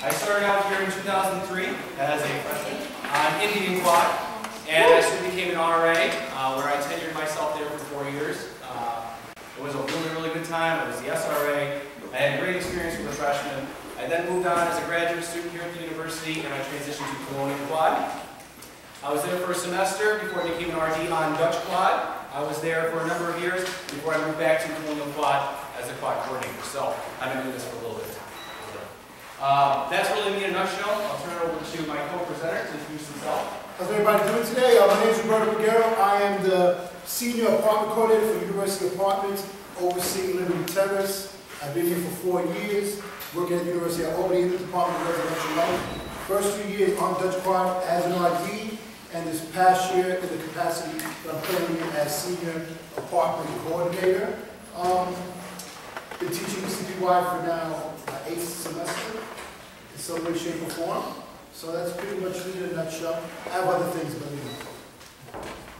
I started out here in 2003 as a freshman on Indian Quad, and I soon became an RA, where I tenured myself there for 4 years. It was a really, really good time. I was the SRA. I had a great experience with a freshman. I then moved on as a graduate student here at the university, and I transitioned to Colonial Quad. I was there for a semester before I became an RD on Dutch Quad. I was there for a number of years before I moved back to Colonial Quad as a quad coordinator. So I've been doing this for a little bit of time. That's really me in a nutshell. I'll turn it over to my co-presenter to introduce himself. How's everybody doing today? My name is Roberto Peguero. I am the Senior Apartment Coordinator for University Apartments, overseeing Liberty Terrace. I've been here for 4 years, working at the University of Albany in the Department of Residential Life. First 2 years on Dutch Quad as an RD, and this past year in the capacity that I'm currently in as Senior Apartment Coordinator. Been teaching CPY for now my 8th semester in some way, shape, or form. So that's pretty much me in a nutshell. I have other things, but you know.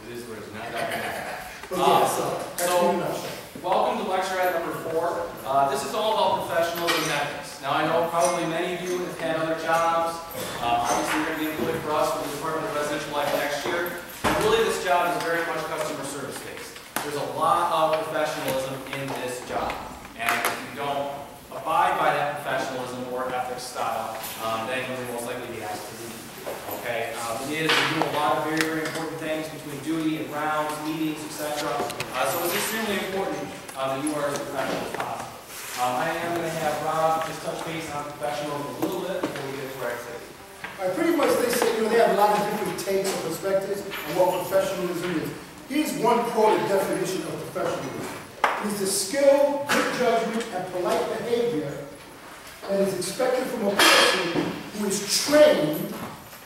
It is where it's not that But yeah, so that's me in a nutshell. Welcome to lecture at number 4. This is all about professionalism and ethics. Now I know probably many of you have had other jobs. Obviously you're going to be employed for us for the Department of Residential Life next year. And really this job is very much customer service based. There's a lot of professionalism in this job. And if you don't abide by that professionalism or ethics style, then you will most likely be asked to leave. Okay? We do a lot of very, very important things between duty and rounds, meetings, etc. So it's extremely important that you are as professional as possible. I am going to have Rob just touch base on professionalism a little bit before we get to our activity. Pretty much they say, you know, they have a lot of different takes or perspectives on what professionalism is. Here's one quoted definition of professionalism. It is the skill, good judgment, and polite behavior that is expected from a person who is trained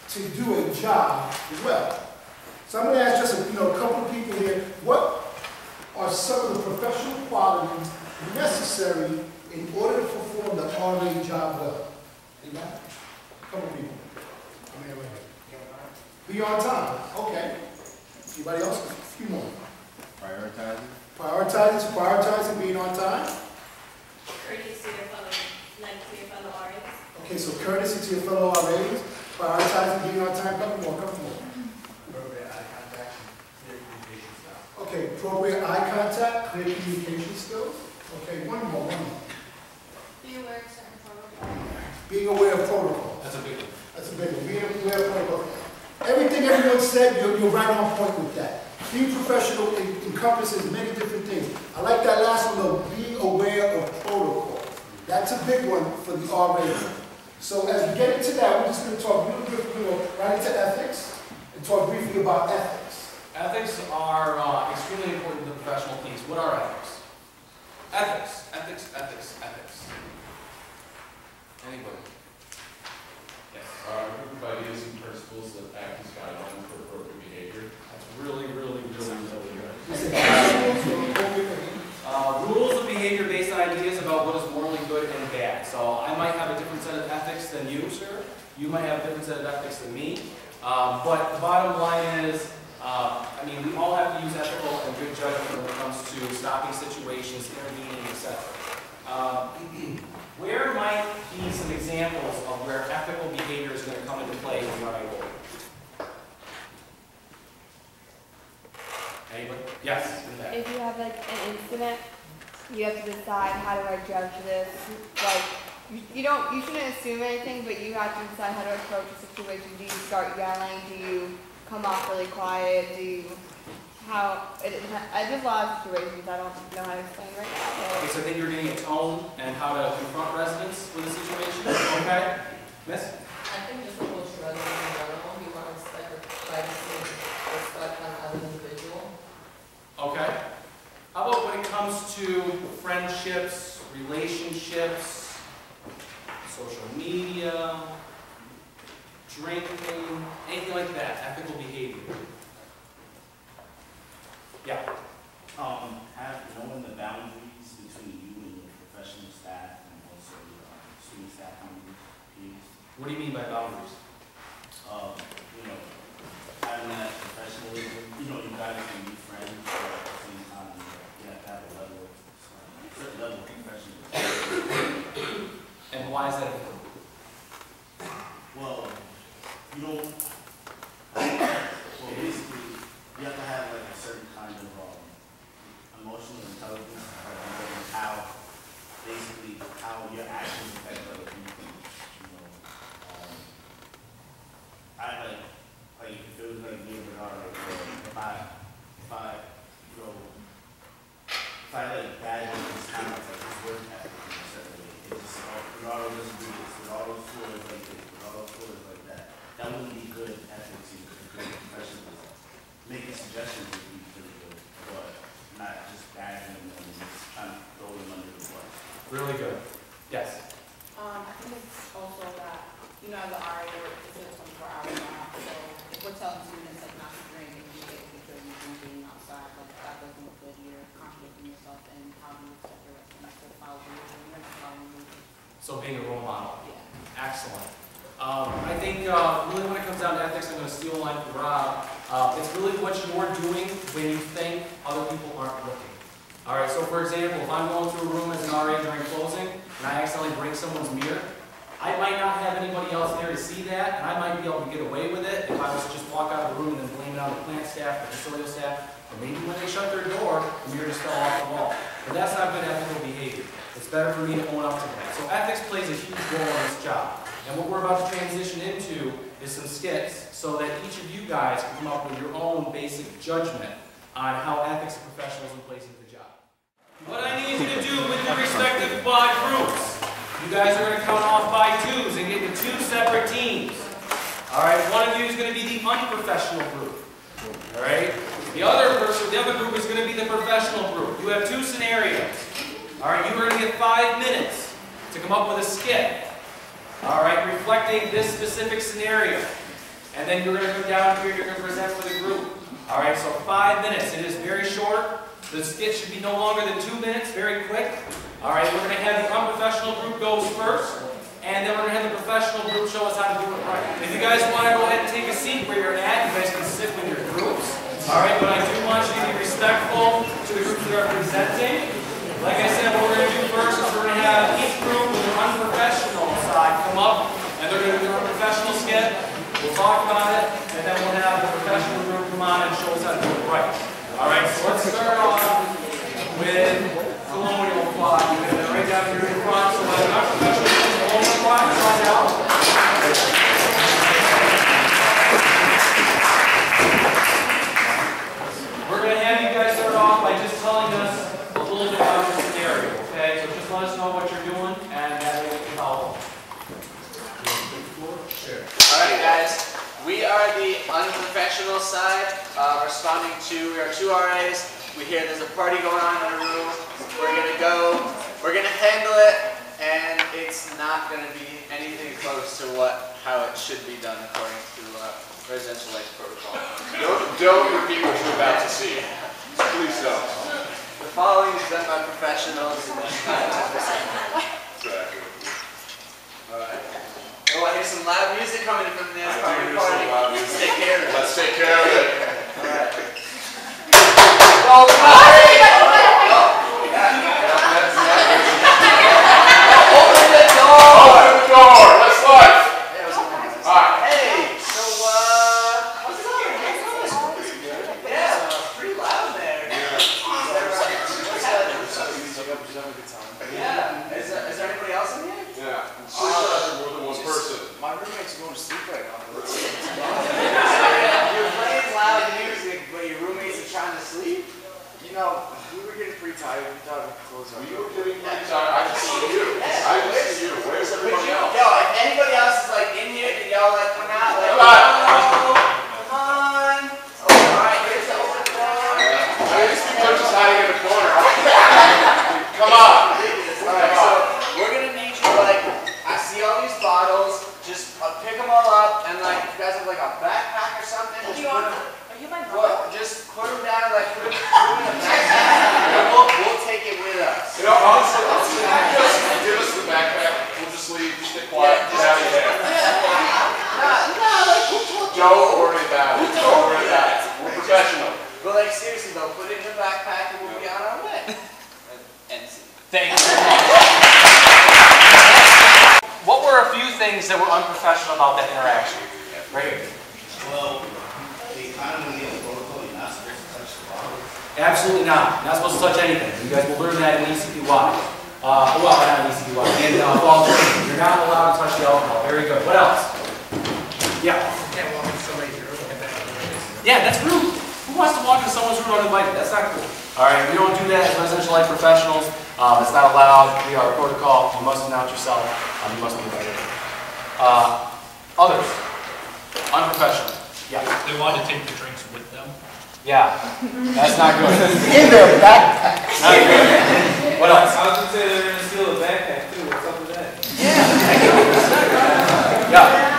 to do a job well. So I'm going to ask just a couple of people here, what are some of the professional qualities necessary in order to perform the RA job well? Anybody? A couple of people. Be on time. Okay. Anybody else? A few more. Prioritizing, being on time. Courtesy to your fellow RAs. Okay, so courtesy to your fellow RAs, prioritizing, being on time. Couple more. Appropriate eye contact, clear communication style. Okay, appropriate eye contact, clear communication skills. Okay, one more. Be aware of certain protocols. Being aware of protocol. That's a big one. That's a big one. Being aware of protocol. Everything everyone said, you're right on point with that. Being professional encompasses many different things. I like that last one though, being aware of protocol. That's a big one for the RA. So as we get into that, we're just going to talk a little bit, right into ethics, and talk briefly about ethics. Ethics are extremely important to the professional piece. What are ethics? Ethics. Anybody? Yes. Group of ideas and principles that act as guidelines for appropriate behavior. That's really good. Rules Rules of behavior based on ideas about what is morally good and bad. So I might have a different set of ethics than you, sir. You might have a different set of ethics than me. But the bottom line is, we all have to use ethical and good judgment when it comes to stopping situations, intervening, etc. Where might be some examples of where ethical behavior is going to come into play in the RA world? Anybody? Yes. If you have like an incident, you have to decide how do I judge this. Like you shouldn't assume anything, but you have to decide how to approach a situation. Do you start yelling? Do you come off really quiet? There's a lot of situations I don't know how to explain right now. Okay, so then you're getting a tone and how to confront residents with a situation. Okay, Miss. I think just approach residents in general. You want to expect privacy, respect on other individual. Okay. How about when it comes to friendships, relationships, social media, drinking, anything like that, ethical behavior? Yeah. Knowing the boundaries between you and your professional staff and also student staff members. What do you mean by boundaries? Having that professionalism, you guys can be friends, but at the same time, you have to have a certain level of professionalism. And why is that important? badging is kind of like his work ethic in a certain way. It's just, with all those disagreements, with all those floors like this, with all those floors like that, that wouldn't be good ethics and good professionalism. Making suggestions would be really good, but not just badging them and just trying to throw them under the bus. Really good. Yes. I think it's also that, you know, as an RA, it's a 24-hour job, so if we're telling students like not to drink and you take a picture of you drinking outside, like that doesn't look good, you're contradicting yourself, and how do you expect the rest of them to follow the rules, and you're not following the rules? So being a role model. Yeah. Excellent. I think really when it comes down to ethics, I'm going to steal a line from Rob. It's really what you're doing when you think other people aren't looking. All right, so for example, if I'm going through a room as an RA during closing and I accidentally break someone's mirror, I might not have anybody else there to see that, and I might be able to get away with it if I was to just walk out of the room and then blame it on the plant staff, the custodial staff, or maybe when they shut their door, the mirror just fell off the wall. But that's not good ethical behavior. It's better for me to own up to that. So ethics plays a huge role in this job. And what we're about to transition into is some skits so that each of you guys can come up with your own basic judgment on how ethics and professionalism plays into the job. What I need you to do with your respective quad groups, you guys are going to count off by twos and get into two separate teams. Alright, one of you is going to be the unprofessional group. Alright? The other group is going to be the professional group. You have two scenarios. Alright, you are going to get 5 minutes to come up with a skit. Alright, reflecting this specific scenario. And then you're going to go down here, you're going to present for the group. Alright, so 5 minutes. It is very short. The skit should be no longer than 2 minutes, very quick. Alright, we're going to have the unprofessional group goes first, and then we're going to have the professional group show us how to do it right. If you guys want to go ahead and take a seat where you're at, you guys can sit with your groups. Alright, but I do want you to be respectful to the groups that are presenting. Like I said, what we're going to do first is we're going to have each group with their unprofessional side come up, and they're going to do their professional skit. We'll talk about it, and then we'll have the professional group come on and show us how to do it right. Alright, so let's start off with Colonial Quad. You're going to right down here in front. So when an unprofessional Colonial Quad, try it out. We're going to have you guys start off by just telling us a little bit about your scenario, okay? So just let us know what you're doing, and that way we can follow. Sure. Alright guys, we are the unprofessional side, responding to, we are 2 RAs, we hear there's a party going on in a room, we're going to go, we're going to handle it, and it's not going to be anything close to how it should be done according to residential life protocol. Don't repeat what you're about to see. Please don't. The following is done by professionals. Alright. Oh, I hear some loud music coming from this party. Let's take care of it. Let's take care of it. Alright. Oh, party! Open the door! Open the door! Let's live! Alright. Hey, so what's going on? Yeah, pretty loud there. Yeah. Is there anybody else in here? Yeah. More than one person. My roommate's going to sleep right now. You're playing loud music, but your roommates are trying to sleep? You know, we were getting pretty tired. We thought we'd close our You were getting pretty tired. I can see you. I can see you. Where's everybody else? Yo, if anybody else is like in here, can y'all like come out? Like, Come on. come on. Oh, alright, here's the open door. These people are just hiding in the corner. Come on. Alright, so we're gonna need you, like, I see all these bottles, just pick them all up, and like, if you guys have like a backpack or something, just Are you my mom? just put them down, like, put them in a backpack, and we'll take it with us. You know, honestly, just give us the backpack. We'll just leave. Just stay quiet. Get out of here. Don't worry about it. Don't worry about it. We're professional. But like, seriously though, put it in the backpack and we'll be on our way. Thank you very much. What were a few things that were unprofessional about that interaction? Right here. Well, the economy and protocol, you're not supposed to touch the bottle. Absolutely not. Not supposed to touch anything. You guys will learn that in ECPY. Well, not in ECPY. In fall training. You're not allowed to touch the alcohol. Very good. What else? Yeah. can't walk in somebody's room and get that. Yeah, that's rude. Who wants to walk into someone's room uninvited? That's not cool. All right, we don't do that as residential life professionals. It's not allowed. We are a protocol. You must announce yourself. You must be invited. Others, unprofessional. Yeah. They want to take the drinks with them. Yeah, that's not good. In their backpack. Not good. What else? I was gonna say they're gonna steal a backpack too. What's up with that? Yeah.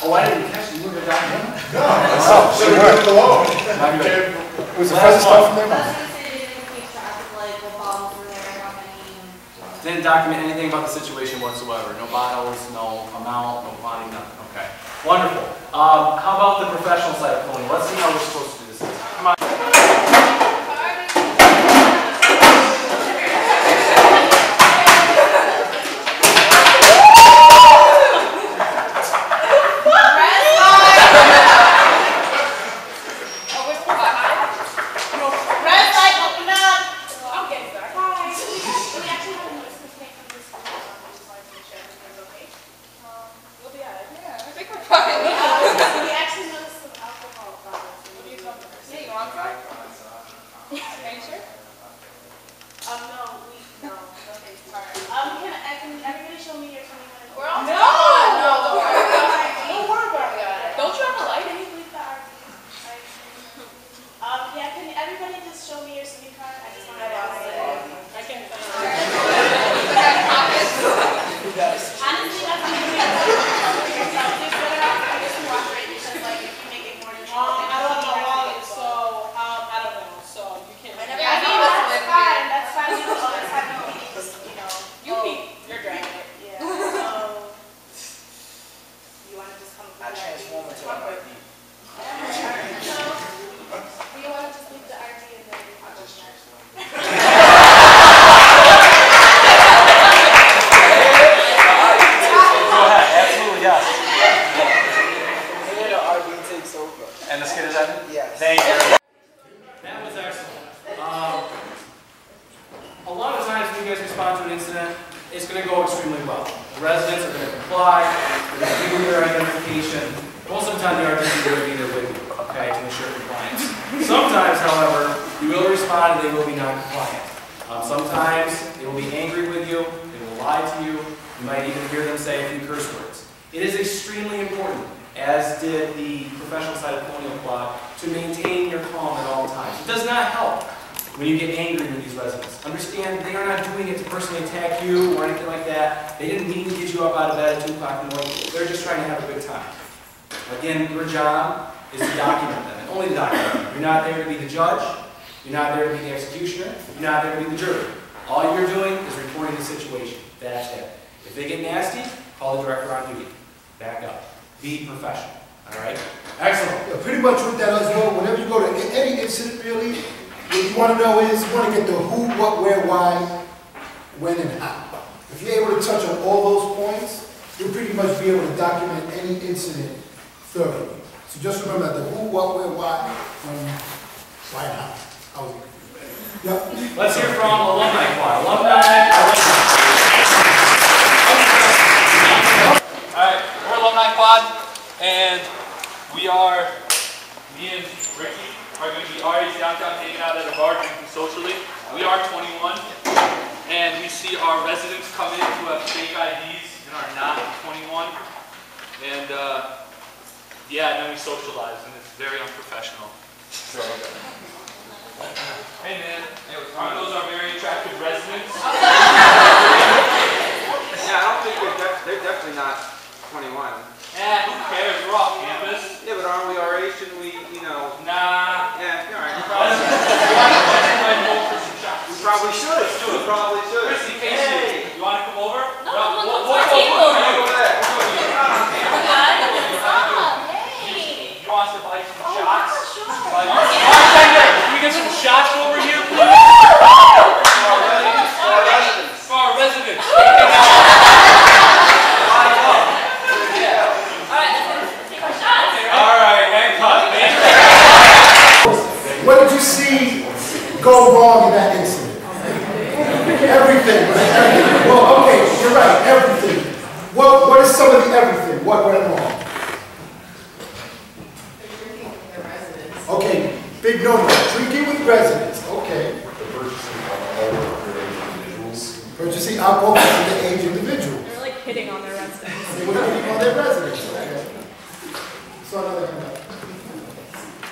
Oh, I didn't catch you. You were down here. No, so we were alone. It was the first stuff from their mouth. Didn't document anything about the situation whatsoever. No bottles, no amount, no quantity, nothing. Okay. Wonderful. How about the professional side of cloning? Let's see how we're supposed to do this. Come on. And the skid is ended? Yes. Thank you. That was excellent. A lot of times when you guys respond to an incident, it's going to go extremely well. The residents are going to comply, they're going to do their identification. Most of the time the RDs are going to be there with you, okay, to ensure compliance. Sometimes, however, you will respond and they will be non-compliant. Sometimes they will be angry with you, they will lie to you, you might even hear them say a few curse words. It is extremely important, as did the professional side of Colonial Quad, to maintain your calm at all times. It does not help when you get angry with these residents. Understand, they are not doing it to personally attack you or anything like that. They didn't mean to get you up out of bed at 2 o'clock in the morning. They're just trying to have a good time. Again, your job is to document them, and only to document them. You're not there to be the judge. You're not there to be the executioner. You're not there to be the jury. All you're doing is reporting the situation. That's it. If they get nasty, call the director on duty. Back up. Be professional. All right? Excellent. Yeah, pretty much with that as well, whenever you go to any incident really, what you want to know is, you want to get the who, what, where, why, when, and how. If you're able to touch on all those points, you'll pretty much be able to document any incident thoroughly. So just remember that the who, what, where, why, when, why, and how. Yep. Let's hear from Alumni Quad. Alumni. Alright, we're Alumni Quad, and me and Ricky are going to be already downtown hanging out at a bar drinking socially. We are 21, and we see our residents come in who have fake IDs and are not 21. And yeah, and then we socialize, and it's very unprofessional. So, hey man, aren't those our very attractive residents? Yeah, I don't think they're definitely not 21. Eh, who cares? We're off campus. Yeah, but aren't we our age? Shouldn't we, you know? Nah. Yeah, you're alright. We Probably should. We probably should. Chrissy, Casey, you want to come over? No, We'll we'll go over there. Hey! You want to buy some shots? Sure. Bartender, can we get some shots over here, please? For our residents. Alright, and cut. What did you see go wrong in that incident? Everything. Well, okay, you're right, everything. What is some of the everything? What went wrong? Big no-no. Drinking with residents. Okay. The purchasing of all underage individuals. Purchasing alcohol from underage individuals. They're like hitting on their residents. They were hitting on their residents. Okay. So another hand up.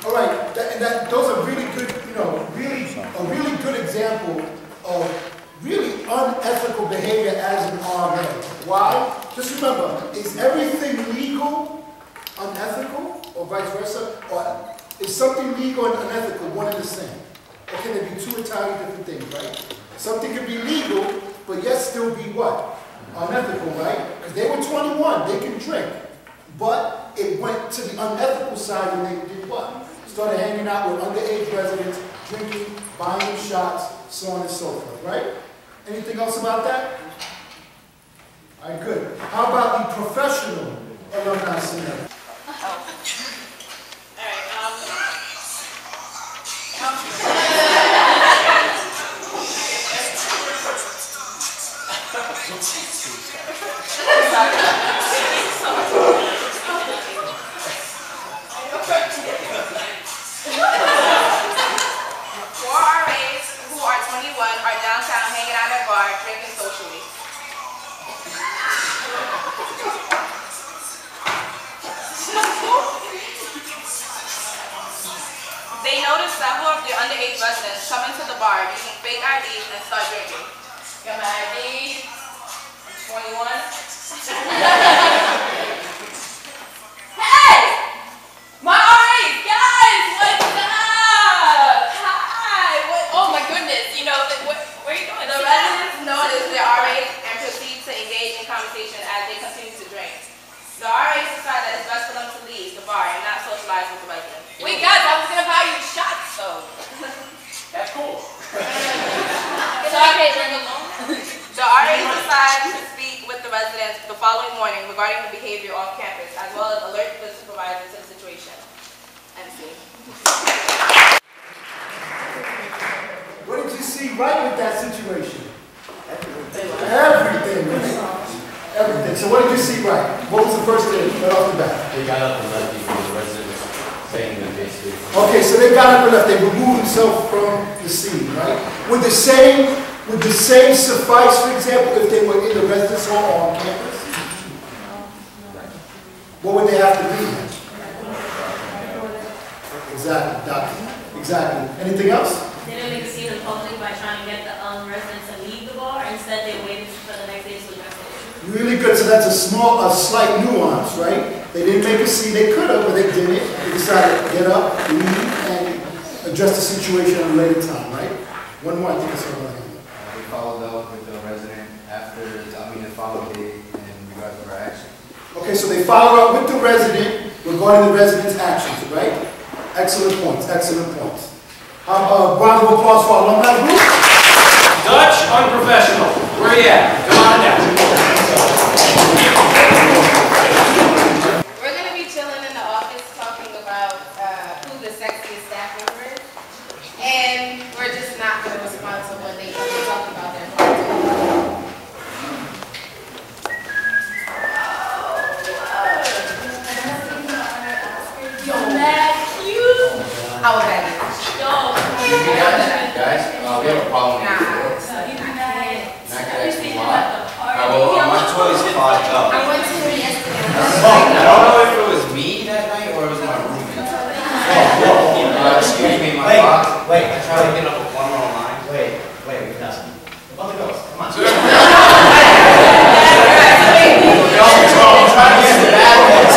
All right. Those are really good, a really good example of really unethical behavior as an RA. Why? Just remember, is everything legal unethical, or vice versa? Or is something legal and unethical one and the same? Or can there be two entirely different things, right? Something can be legal, but yet still be what? Unethical, right? Because they were 21, they can drink. But it went to the unethical side and they did what? Started hanging out with underage residents, drinking, buying them shots, so on and so forth, right? Anything else about that? All right, good. How about the professional alumni scenario? They noticed several of the underage residents come into the bar using fake IDs and start drinking. Got my ID, 21. Hey! My RAs, guys, what's up? Hi! Oh my goodness, where are you going? The residents noticed the RAs and proceed to engage in conversation as they continue to drink. The RAs decide that it's best for them to leave the bar and not socialize with the residents. Wait, guys, I was gonna buy you shots, though. That's cool. So, okay, drink alone. The RAs decide to speak with the residents the following morning regarding the behavior off campus, as well as alert the supervisor to the situation. MC. What did you see right with that situation? Everything. Everything. So what did you see right? What was the first thing right off the bat? They got up and left before the residents saying that basically. Okay, so they got up and left. They removed themselves from the scene, right? Would the same suffice, for example, if they were in the residence hall or on campus? What would they have to be? Exactly, Doctor. Exactly. Anything else? They didn't make a scene in public by trying to get the residents to leave the bar. Instead, they waited for the next day to address it. Really good. So that's a slight nuance, right? They didn't make a scene. They could have, but they didn't. They decided to get up, leave, and address the situation at a later time, right? One more, I think it's over. We followed up with the resident the following day in regards to our actions. Okay, so they followed up with the resident regarding the resident's actions, right? Excellent points, excellent points. Round of applause for our alumni group. Dutch, unprofessional. Where are you at? Come on down. We're going to be chilling in the office talking about who the sexiest staff member is. And we're just not going to respond to when they talk about their party. Yo, mad cute. How was that? Yo. Guys, we have a problem with the board. Not gonna ask me why. Well, my toys clogged up. I went to him yesterday. I don't know if it was me that night or it was my roommate. Excuse me, my box. Wait, I tried to get up a plumber online. wait, we're done. About to go, come on. I'm trying to get the bad ones.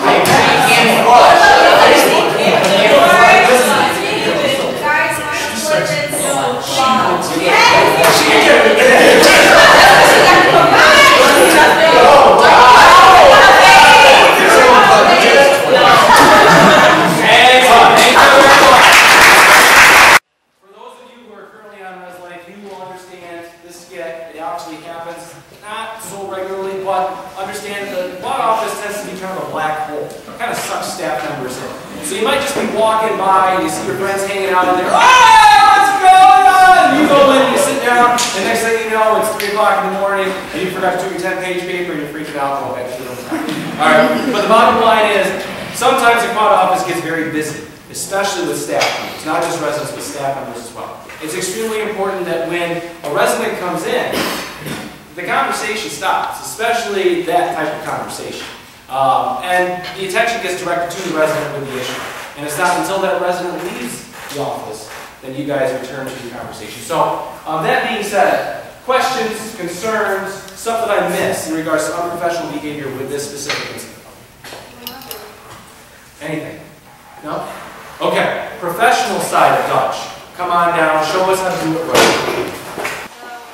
I can't flush. Guys, my toilet's so For those of you who are currently on Res Life, you will understand this skit. It obviously happens not so regularly, but understand the law office tends to be kind of a black hole. It kind of sucks staff members in. So you might just be walking by and you see your friends hanging out in there. Oh, what's going on? You go in, you sit down, and next thing you know, it's 3 o'clock in the morning, and you forgot to do your 10-page paper, and you're freaking out. Oh, actually, all right. But the bottom line is, sometimes the quad office gets very busy. especially with staff members, not just residents, but staff members as well. It's extremely important that when a resident comes in, the conversation stops, especially that type of conversation. And the attention gets directed to the resident with the issue. And it's not until that resident leaves the office that you guys return to the conversation. So, that being said, questions, concerns, stuff that I missed in regards to unprofessional behavior with this specific incident? Anything? No? Okay, professional side of Dutch. Come on down, show us how to do it right.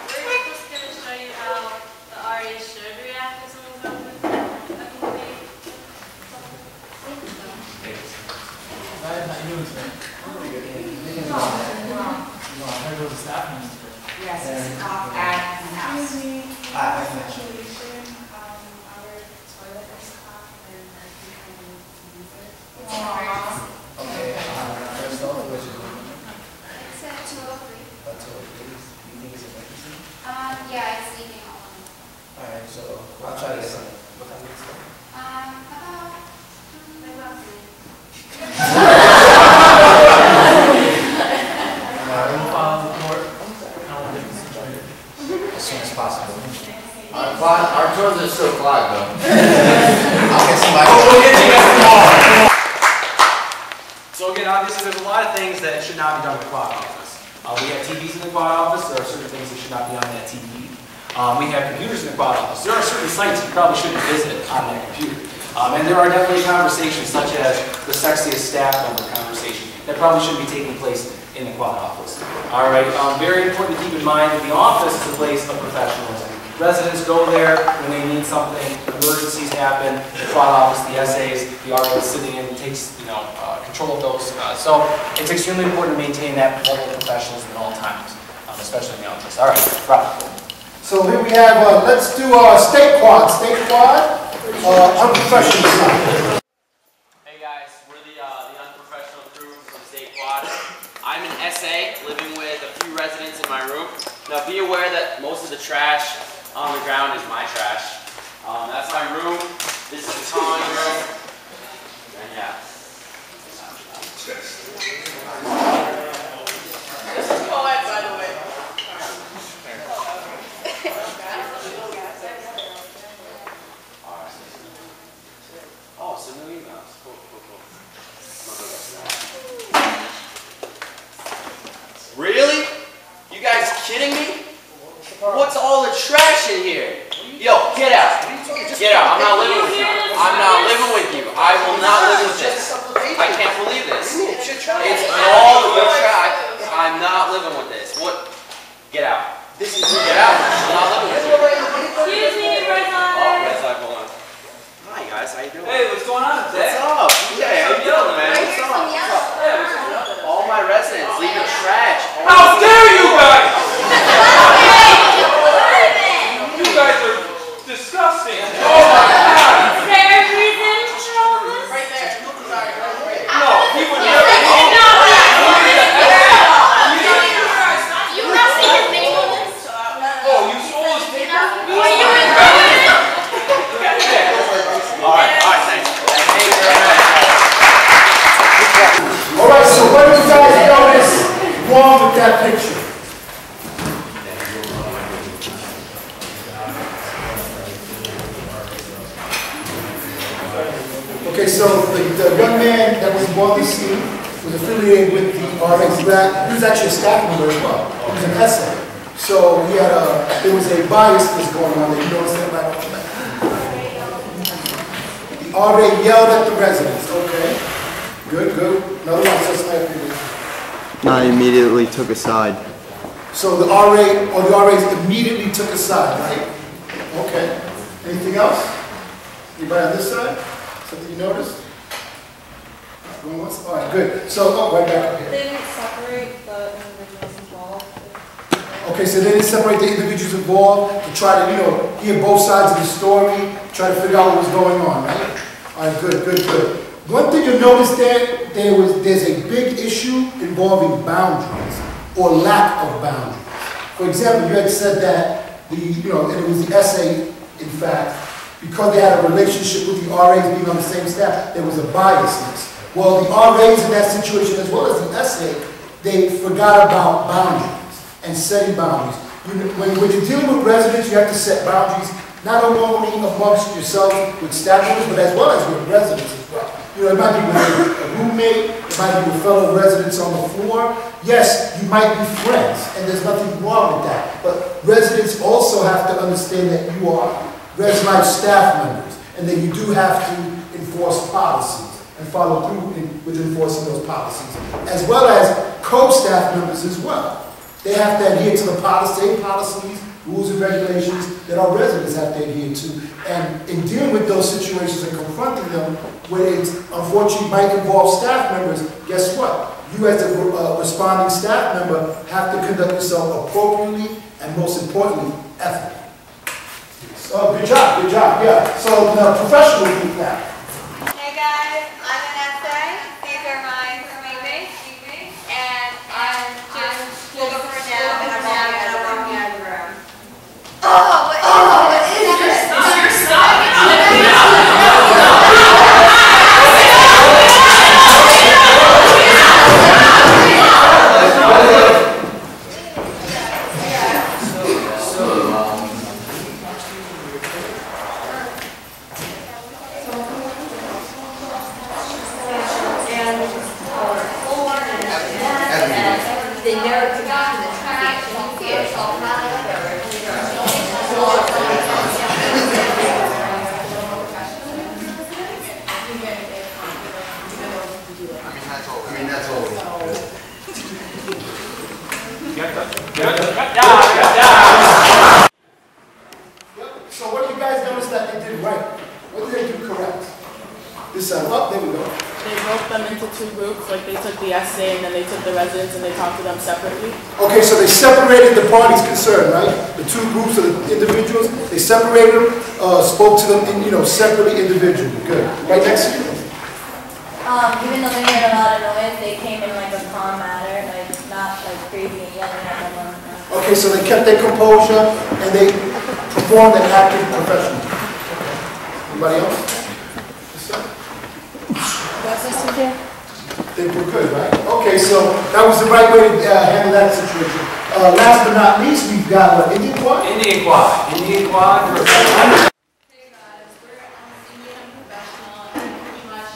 So we're just going to show you how the RA should react if someone's going with a complaint. Yes, it's off at the house. Our toilet is off and I think I need to use it. It's an emergency. Okay, first off, what's your name? It's at 203. That's all, please. You think it's emergency? Yeah, it's leaving all. Alright, so I'll try to get some. What time is it? About As soon as possible. Our doors are still clogged though. I'll get somebody. So again, obviously there's a lot of things that should not be done in the quad office. We have TVs in the quad office. There are certain things that should not be on that TV. We have computers in the quad office. There are certain sites you probably shouldn't visit on that computer. And there are definitely conversations such as the sexiest staff member conversation that probably shouldn't be taking place in the quad office. All right, very important to keep in mind that the office is a place of professionalism. Residents go there when they need something, emergencies happen, the quad office, the SAs, the RA sitting in takes control of those. So it's extremely important to maintain that level of professionalism at all times, especially in the office. All right, Rob. So here we have, let's do state quad, unprofessional side. Hey guys, we're the unprofessional crew from State Quad. I'm an SA living with a few residents in my room. Now be aware that most of the trash on the ground is my trash. That's my room. This is the common room. And yeah. This is Colette, by the way. Oh, so new emails. Cool. Really? You guys kidding me? What's all the trash in here? Yo, get out. Get out. I'm not living with you. I'm not living with you. I will not live with this. I can't believe this. It's all the trash. I'm not living with this. What? Get out. Get out. I'm not living with you. Excuse me, red light. Oh, red light, hold on. Hi guys, how you doing? Hey, what's going on today? What's up? Hey, how you doing, man? What's up? All my residents leaving trash. How dare you guys! You guys are disgusting. Oh my God! Is there a reason for all this? Right there. No, he would never. You not see his name on this? Oh, you stole his paper? Were you in All right, thanks. Thank you very much. All right, so what do you guys notice wrong with that picture? Okay, so the young man that was involved in the scene was affiliated with the RX. He was actually a staff member as well. He was an essay. So he had there was a bias that was going on there. You notice that right off the bat. The RA yelled at the residents. Okay. Good. Another one says I immediately took a side. so the RAs immediately took a side, right? Okay. Anything else? Anybody on this side? Something you noticed? Going once? All right, good. So, right back up here. They didn't separate the individuals involved. Okay, so they didn't separate the individuals involved to try to, hear both sides of the story, try to figure out what was going on, right? All right, good. One thing you'll notice there's a big issue involving boundaries or lack of boundaries. For example, you had said that and it was the essay, in fact, because they had a relationship with the RAs being on the same staff, there was a biasness. Well, the RAs in that situation, as well as the SA, they forgot about boundaries and setting boundaries. When you're dealing with residents, you have to set boundaries, not only amongst yourself with staff members, but as well as with residents as well. It might be with a roommate, it might be with fellow residents on the floor. Yes, you might be friends, and there's nothing wrong with that. But residents also have to understand that you are resident staff members, and that you do have to enforce policies and follow through with enforcing those policies, as well as co-staff members as well. They have to adhere to the same policies, rules and regulations that our residents have to adhere to. And in dealing with those situations and confronting them, where it unfortunately might involve staff members, guess what? You as a responding staff member have to conduct yourself appropriately and most importantly, ethically. Good job, yeah. So the professional group now. Hey guys, I'm Vanessa. These are my roommates, and I'm just looking for now, and I'm walking out of the room. Oh, what is this? It's your stuff. They never forgot the trash and fish all That's all. So what do you guys notice that they did right? What did they do correct? This side, there we go. They broke them into two groups, like they took the SA and then they took the residents and they talked to them separately. Okay, so they separated the parties concerned, right? The two groups of the individuals, they separated them, spoke to them, separately, individually. Good. Right next to you. Even though they made a lot of noise, they came in like a calm manner, like not like crazy and yelling at them. Okay, so they kept their composure and they performed and acted professionally. Anybody else? They were good, right? Okay, so that was the right way to handle that situation. Last but not least, we've got what? Indian Quad? Indian Quad. Indian Quad. Hey guys, we're Indian and professional, and pretty much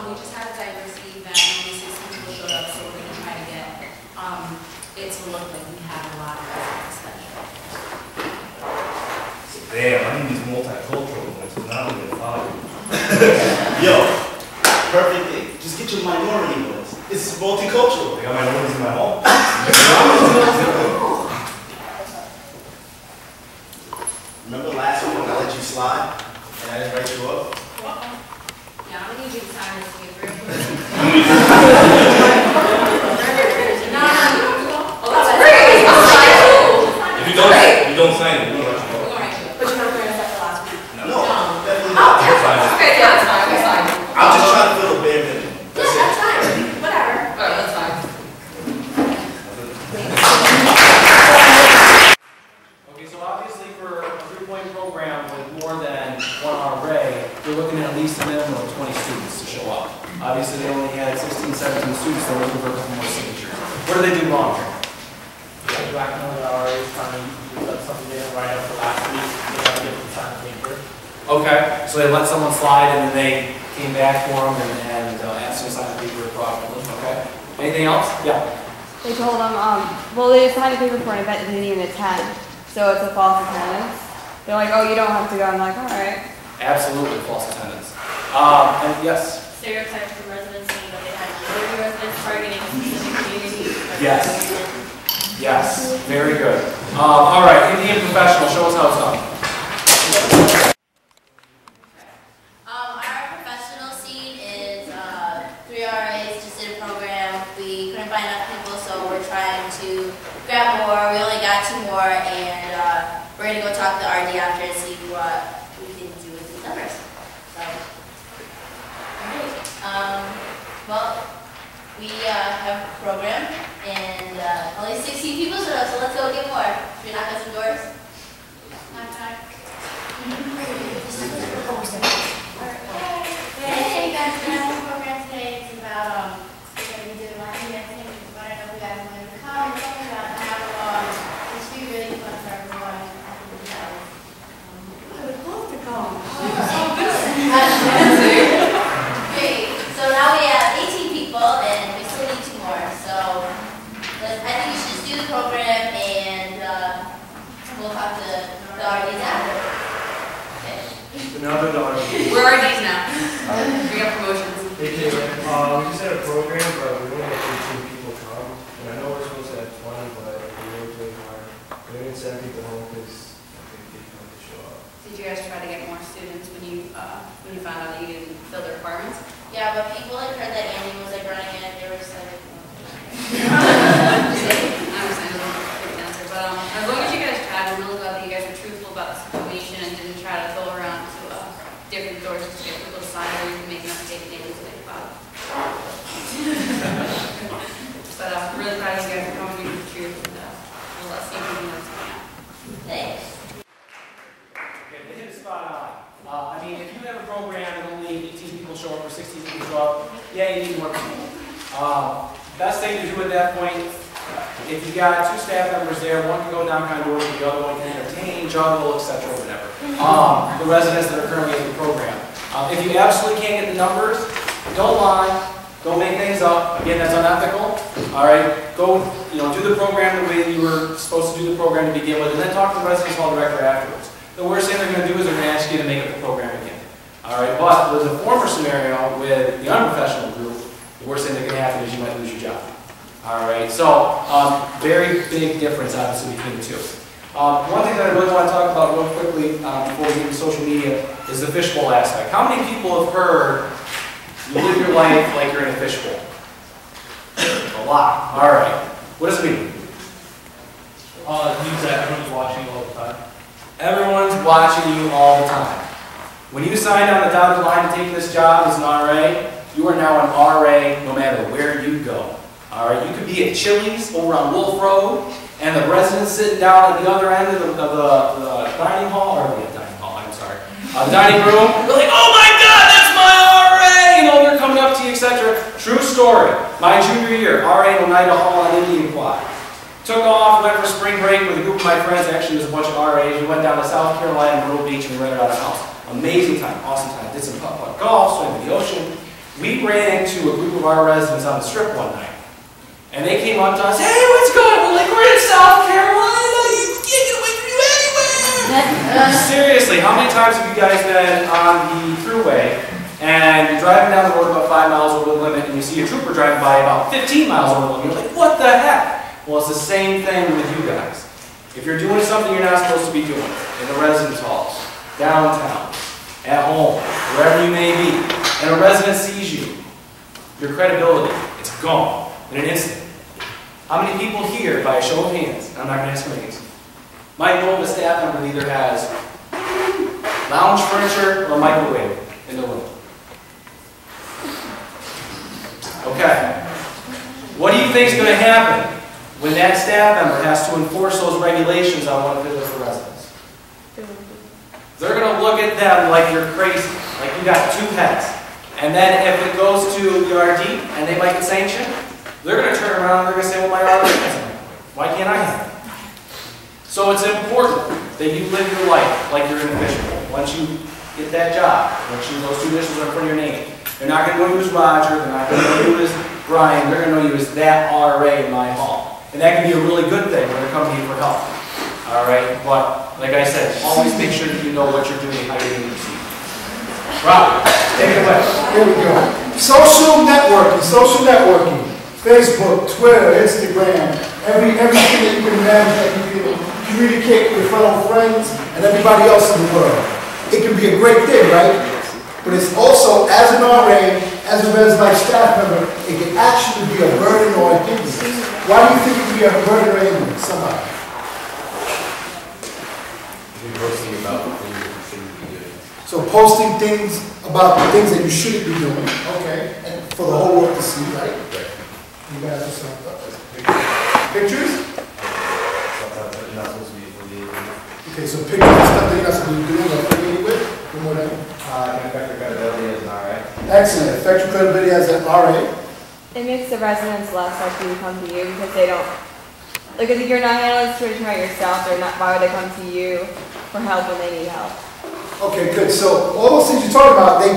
we just had a diversity event and only 16 people showed up, so we're gonna try to get it to look like we have a lot of residents. Damn, I need these multicultural ones, not only a father. Yo, perfect day. Just get your minority ones. It's multicultural. I got minorities in my home. Remember last week when I let you slide and I didn't write you up? Yeah, I'm gonna need you to sign this paper. If you don't sign it, we don't write you up. But you're not going to set the last week. No, definitely not. Okay, yeah, that's fine, that's fine. I'm just trying to fill the bare minimum. That's it. That's fine, whatever. Alright, that's fine. Okay, so obviously for a 3-point program with more than one array, you're looking at least a minimum of 20 students to show up. Obviously, they only had 16, 17 students, so we're looking for a couple more signatures. What do they do wrong here? Black and already trying to use up something they didn't write up for last week. They got to get them signed paper. Okay, so they let someone slide and then they came back for them and asked them to sign the paper properly. Okay. Anything else? Yeah. They told them, well, they signed a paper for an event they didn't even attend, so it's a false attendance. They're like, oh, you don't have to go. I'm like, all right. Absolutely false attendance. And yes. Stereotypes from residents saying that they had 30 residents targeting a specific community. Yes. Yes. Very good. All right, Indian professional, show us how it's done. Our professional scene is 3 RAs just did a program. We couldn't find enough people, so we're trying to grab more. We only got 2 more, and we're going to go talk to the RD after and see what we can do with these numbers. So, well, we have a program, and only 16 people showed up, so let's go get more. Should we knock on some doors? Knock, knock. Hey guys, we're having a program today. do the program, and we'll talk to the RDs after. Another dollar. We're RDs now. We got promotions. Hey, we just had a program, but we only had 18 people come. And I know we're supposed to have 20, but we worked really hard. We didn't send people home because I think they didn't want to show up. Did you guys try to get more students when you found out that you didn't fill the requirements? Yeah, but people like heard that Andy was like running it, they were just like, I understand, it doesn't make an answer, but as long as you guys tried, I'm really glad that you guys were truthful about the situation and didn't try to go around to different doors just to get people to sign, or you can make enough fake names to make about it. But I'm really proud of you guys for coming to the truth, and we'll see if we can learn something out. thanks. Okay, they hit a spot on. I mean, if you have a program and only 18 people show up or 16 people show up, yeah, you need more people. Best thing to do at that point, if you got 2 staff members there, one can go down kind of work, the other one can entertain, juggle, etc., whatever. The residents that are currently in the program. If you absolutely can't get the numbers, don't lie, don't make things up. Again, that's unethical. All right, go, do the program the way you were supposed to do the program to begin with, and then talk to the residence hall director afterwards. The worst thing they're going to do is they're going to ask you to make up the program again. All right, but with the former scenario with the unprofessional group, the worst thing that can happen is you might lose your job. All right, so very big difference obviously between the two. One thing that I really want to talk about real quickly before we get into social media is the fishbowl aspect. How many people have heard you live your life like you're in a fishbowl? A lot. All right. What does it mean? It means that everyone's watching you all the time. Everyone's watching you all the time. When you signed on the dotted line to take this job as an RA, you are now an RA no matter where you go. All right, you could be at Chili's over on Wolf Road, and the residents sitting down at the other end of the dining hall, or the dining hall, I'm sorry, the dining room. They're like, oh my God, that's my RA! They're coming up to you, etc. True story. My junior year, RA in Oneida Hall on Indian Quad. Took off, went for spring break with a group of my friends. Actually, it was a bunch of RAs. We went down to South Carolina, Myrtle Beach, and we rented out a house. Amazing time, awesome time. Did some putt-putt golf, swam in the ocean. We ran into a group of our residents on the strip one night. And they came up to us, hey, what's going on? We're like, we're in South Carolina. You can't get away from you anywhere. Seriously, how many times have you guys been on the thruway and you're driving down the road about 5 miles over the limit and you see a trooper driving by about 15 miles over the limit? You're like, what the heck? Well, it's the same thing with you guys. If you're doing something you're not supposed to be doing, in the residence halls, downtown, at home, wherever you may be, and a resident sees you, your credibility, it's gone in an instant. How many people here, by a show of hands, and I'm not going to ask names, might know of a staff member that either has lounge furniture or a microwave in the room? Okay. What do you think is going to happen when that staff member has to enforce those regulations on one of the residents? They're going to look at them like you're crazy, like you got 2 heads. And then if it goes to the RD and they might get sanctioned, they're going to turn around and they're going to say, well, my RD has a microwave. Why can't I have it? So it's important that you live your life like you're in a fishbowl. Once you get that job, once those 2 initials are in front of your name, they're not going to know you as Roger, they're not going to know you as Brian, they're going to know you as that RA in my hall. And that can be a really good thing when they're coming to you for help. All right, but like I said, always make sure that you know what you're doing and how you're going to proceed. Rob, take it away. Here we go. Social networking. Facebook, Twitter, Instagram, everything that you can imagine that you can communicate with fellow friends and everybody else in the world. It can be a great thing, right? But it's also, as an RA, as a res life staff member, it can actually be a burden or a hindrance. Why do you think it can be a burden or a hindrance? Somebody. Posting about things that you shouldn't be doing. So posting things about the things that you shouldn't be doing, okay, and for the whole world to see, right? Right. You guys are some pictures? Sometimes you're not supposed to be affiliated with. Okay, so pictures of stuff that you're not supposed to be doing or affiliated with? One more time. Can affect your credibility as an RA. Excellent. Affect your credibility as an RA. It makes the residents less likely to come to you because they don't, like if you're not handling the situation by yourself, they're not, why would they come to you for help when they need help? Okay, good. So all those things you're talking about, they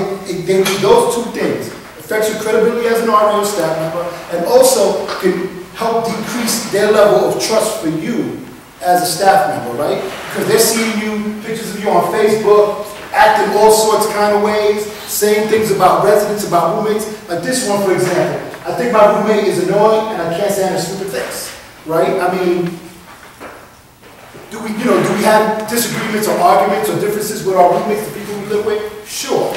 do those 2 things. Affects your credibility as an RA staff member, and also can help decrease their level of trust for you as a staff member, right? Because they're seeing you, pictures of you on Facebook, acting all sorts kind of ways, saying things about residents, about roommates. Like this one, for example. I think my roommate is annoying and I can't stand her stupid things, right? I mean, do we have disagreements or arguments or differences with our roommates, the people we live with? Sure.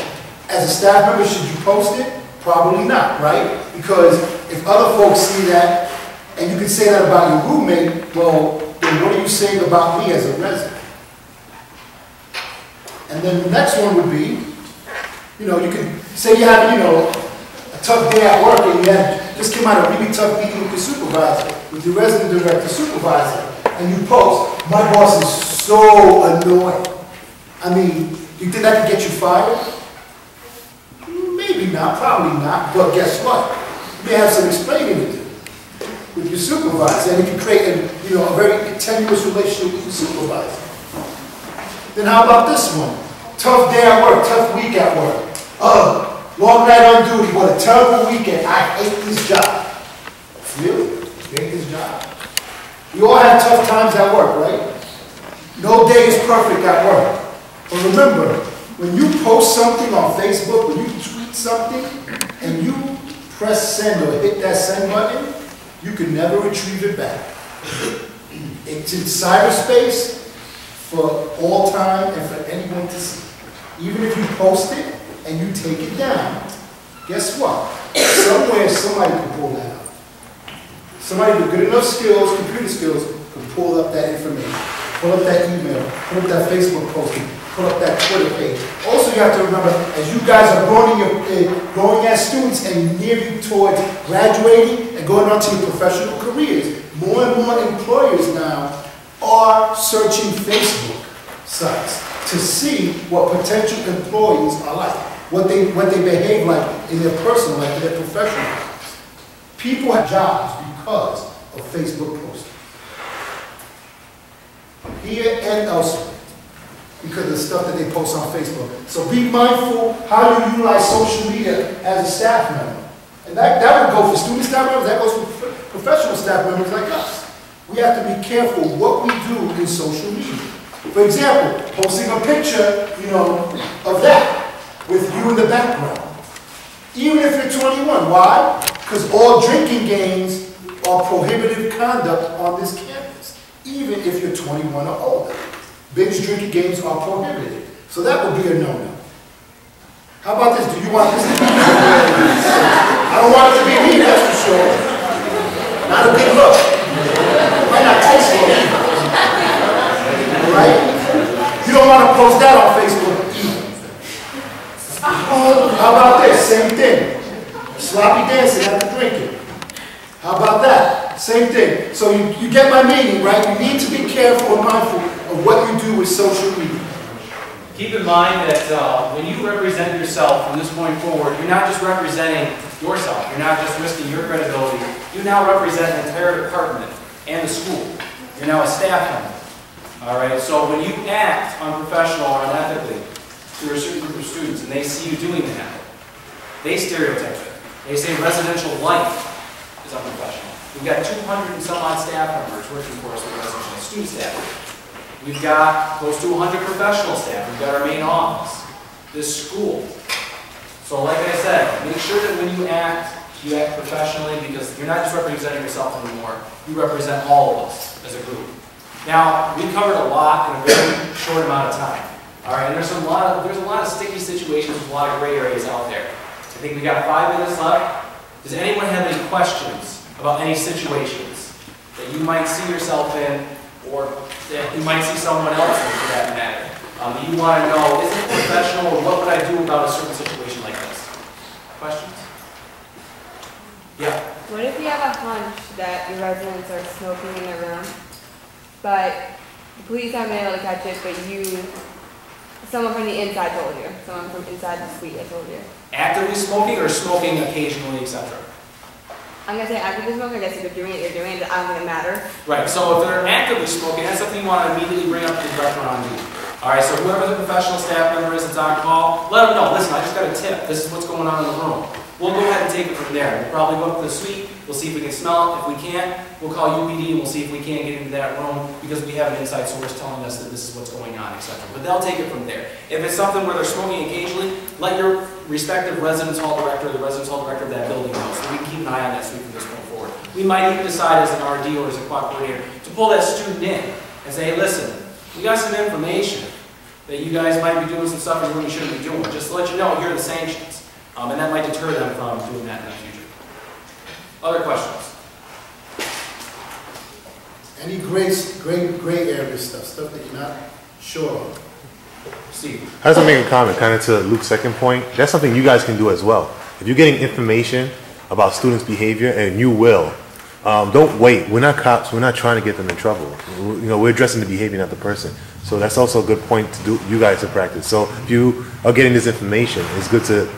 As a staff member, should you post it? Probably not, right? Because if other folks see that, and you can say that about your roommate, well, then what are you saying about me as a resident? And then the next one would be, you can say you have, a tough day at work and you just came out of a really tough meeting with your supervisor, with your resident director supervisor, and you post, my boss is so annoying. I mean, you think that could get you fired? Maybe not, probably not, but guess what? You may have some explaining to do with your supervisor, and it can create a very tenuous relationship with your supervisor. Then how about this one? Tough day at work, tough week at work. Long night on duty, what a terrible weekend. I hate this job. Really? You hate this job? We all have tough times at work, right? No day is perfect at work. But remember, when you post something on Facebook, when you tweet something, and you press send or hit that send button, you can never retrieve it back. It's in cyberspace for all time and for anyone to see. Even if you post it and you take it down, guess what? Somewhere somebody can pull that up. Somebody with good enough skills, computer skills, can pull up that information, pull up that email, pull up that Facebook posting, pull up that Twitter page. Also, you have to remember, as you guys are growing as students and nearing towards graduating and going on to your professional careers, more and more employers now are searching Facebook sites to see what potential employees are like, what they behave like in their personal life, in their professional life. People have jobs because of Facebook posting. Here and elsewhere. Because of the stuff that they post on Facebook. So be mindful how you utilize social media as a staff member. And that would go for student staff members, that goes for professional staff members like us. We have to be careful what we do in social media. For example, posting a picture, of that with you in the background. Even if you're 21. Why? Because all drinking games are prohibited conduct on this campus, even if you're 21 or older. Binge drinking games are prohibited. So that would be a no-no. How about this? Do you want this to be me? I don't want it to be me, that's for sure. Not a big look. Might not taste for me. Alright? You don't want to post that on Facebook either. How about this? Same thing. Sloppy dancing after drinking. How about that? Same thing. So you get my meaning, right? You need to be careful and mindful of what you do with social media. Keep in mind that when you represent yourself from this point forward, you're not just representing yourself. You're not just risking your credibility. You now represent an entire department and the school. You're now a staff member. All right? So when you act unprofessional or unethically to a certain group of students and they see you doing that, they stereotype it. They say residential life is unprofessional. We've got 200 and some odd staff members working for us with residential student staff. We've got close to 100 professional staff. We've got our main office, this school. So like I said, make sure that when you act professionally, because you're not just representing yourself anymore. You represent all of us as a group. Now, we covered a lot in a very short amount of time. All right, and there's a lot of sticky situations, a lot of gray areas out there. I think we got 5 minutes left. Does anyone have any questions about any situations that you might see yourself in, or that you might see someone else in, for that matter? You want to know, is it professional, or what would I do about a certain situation like this? Questions? Yeah. What if you have a hunch that your residents are smoking in their room, but the police haven't been able to catch it, but someone from the inside told you, someone from inside the suite that told you? Actively smoking or smoking occasionally, etc.? I'm going to say actively smoking. I guess if you're doing it, you're doing it. I don't think it matters. Right, so if they're actively smoking, that's something you want to immediately bring up to the director on duty. All right, so whoever the professional staff member is that's on call, let them know, listen, I just got a tip. This is what's going on in the room. We'll go ahead and take it from there. We'll probably go up to the suite, We'll see if we can smell it. If we can't, we'll call UPD and we'll see if we can't get into that room because we have an inside source telling us that this is what's going on, etc. But they'll take it from there. If it's something where they're smoking occasionally, let your respective residence hall director or the residence hall director of that building know so we can keep an eye on that so we can just move forward. We might even decide as an RD or as a cooperator to pull that student in and say, hey, listen, we got some information that you guys might be doing some stuff you really shouldn't be doing. Just to let you know, here are the sanctions. And that might deter them from doing that in the future. Other questions? Any gray area stuff that you're not sure of? Steve. I just want to make a comment, kind of to Luke's second point. That's something you guys can do as well. If you're getting information about students' behavior, and you will, don't wait. We're not cops. We're not trying to get them in trouble. We're addressing the behavior, not the person. So that's also a good point to do. You guys to practice. So if you are getting this information, it's good to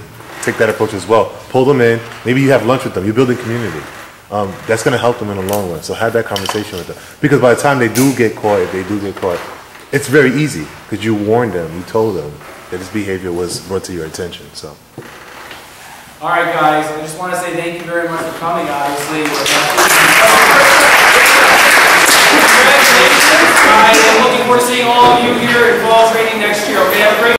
take that approach as well. Pull them in. Maybe you have lunch with them. You're building community. That's going to help them in the long run. So have that conversation with them. Because by the time they do get caught, if they do get caught, it's very easy because you warned them. You told them that this behavior was brought to your attention. So. All right, guys. I just want to say thank you very much for coming. Obviously, congratulations. I'm looking forward to seeing all of you here in fall training next year. Okay, have a great